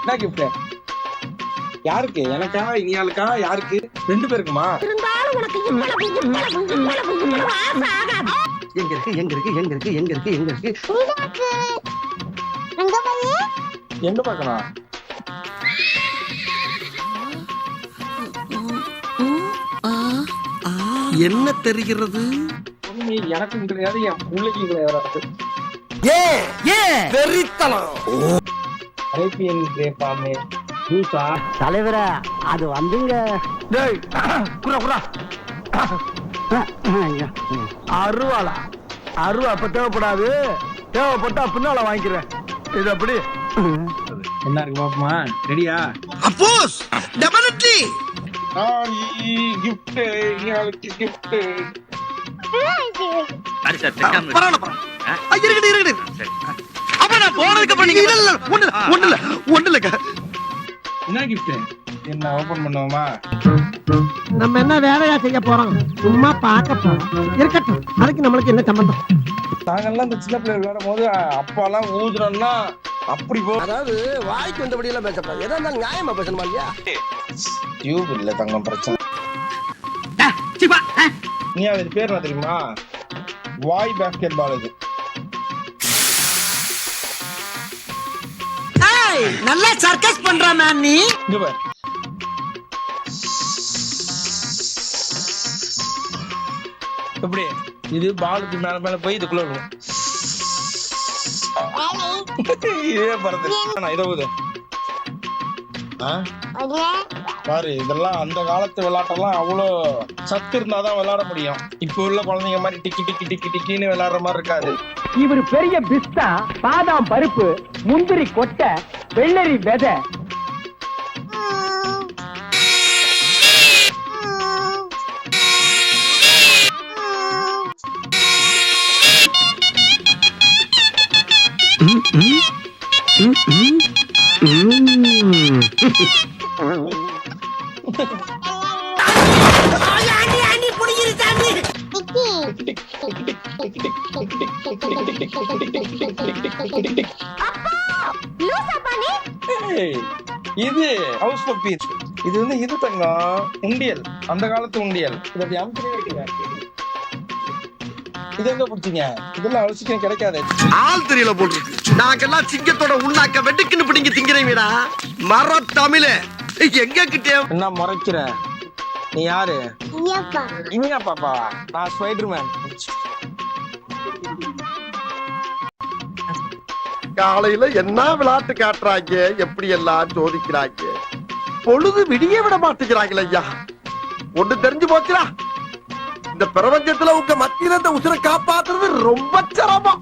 என்ன கிஃப்ட்? யாருக்கு? எனக்கா? இனியாளுக்கா? யாருக்கு? 2 பேருக்குமா? இருந்தாலும் உனக்கு இவ்வளவு ஆசை ஆகாது. எங்க இருக்கு எங்க இருக்கு எங்க இருக்கு எங்க இருக்கு எங்க இருக்கு எங்க பார்க்கணும்? என்ன தெரிகிறது? எனக்கும் கிடையாது, என் பிள்ளைக்கும் கிடையாது. அரேபியன் கிரேப்பாமே ஜூஸா? தலைவரா அது வந்துங்க. அருவாளா? அருவா அப்ப தேவைப்படாது, தேவைப்பட்டா பின்னால வாங்கிக்கிறேன். இது அப்படி என்ன இருக்கு பாப்பமா? ரெடியா? அப்போஸ் டெஃபினெட்லி கிஃப்ட், இனியாளுக்கு கிஃப்ட். என்ன கிஃப்ட்? என்ன ஓபன் பண்ணுவோமா? நம்ம என்ன வேலையா செய்ய போறோம்? சும்மா பார்க்க போறோம். இருக்கட்டும், அதுக்கு நம்மளுக்கு என்ன சம்பந்தம்? நாங்கெல்லாம் இந்த சின்ன பிள்ளை விளையாடும் போது அப்பாலாம் ஊதுறோம்னா அப்படி போ. அதாவது வாய்க்கு வந்தபடி எல்லாம் பேசப்படாது. எதா இருந்தாலும் நியாயமா பேசணுமா இல்லையா? டியூப் இல்ல தங்கம், பிரச்சனை. நீ அது பேர் என்ன தெரியுமா? வாய் பாஸ்கெட் பால். இது நல்லா சர்க்கஸ் பண்ற மேம் நீ. இங்க பாரு. எப்படி? இது பாலுக்கு மேல மேல போய் இதுக்குள்ள விடும். இதே பறந்து நான் இதை ஊது. பாரு, இதெல்லாம் அந்த காலத்து விளையாட்டெல்லாம் அவ்வளோ சத்து இருந்தாதான் விளையாட முடியும். இப்ப உள்ள குழந்தைங்க மாதிரி டிக்கி டிக்கி டிக்கி டிக்கின்னு விளையாடுற மாதிரி இருக்காது. இவர் பெரிய பிஸ்தா, பாதாம் பருப்பு, முந்திரி கொட்டை, வெள்ளரி விதை. இது ஹவுஸ் பப்பி. இது வந்து இது தங்கம் உண்டியல், அந்த காலத்து உண்டியல். இது அப்படி அமுக்கிட்டே வைக்கிறேன். இது எங்க பிடிச்சீங்க? இதெல்லாம் அவசியம் கிடைக்காது. ஆள் தெரியல போல் இருக்கு. நாங்கெல்லாம் சிங்கத்தோட உண்ணாக்க வெட்டுக்குன்னு பிடிங்க திங்கிறீங்கடா. மர தமிழ எங்க கிட்டே என்ன முறைக்கிற? நீ யாரு? இனியா பாப்பாவா? நான் ஸ்பைடர்மேன். காலையில என்ன விளையாட்டு காட்டுறாங்க, எப்படி எல்லாம் சோதிக்கிறாங்க. பொழுது விடிய விட மாட்டேங்கிறாங்களே ஐயா. ஒண்ணு தெரிஞ்சு போச்சுடா, இந்த பிரபஞ்சத்துல உங்க மத்தியில இந்த உசுரை காப்பாத்துறது ரொம்ப சிரமம்.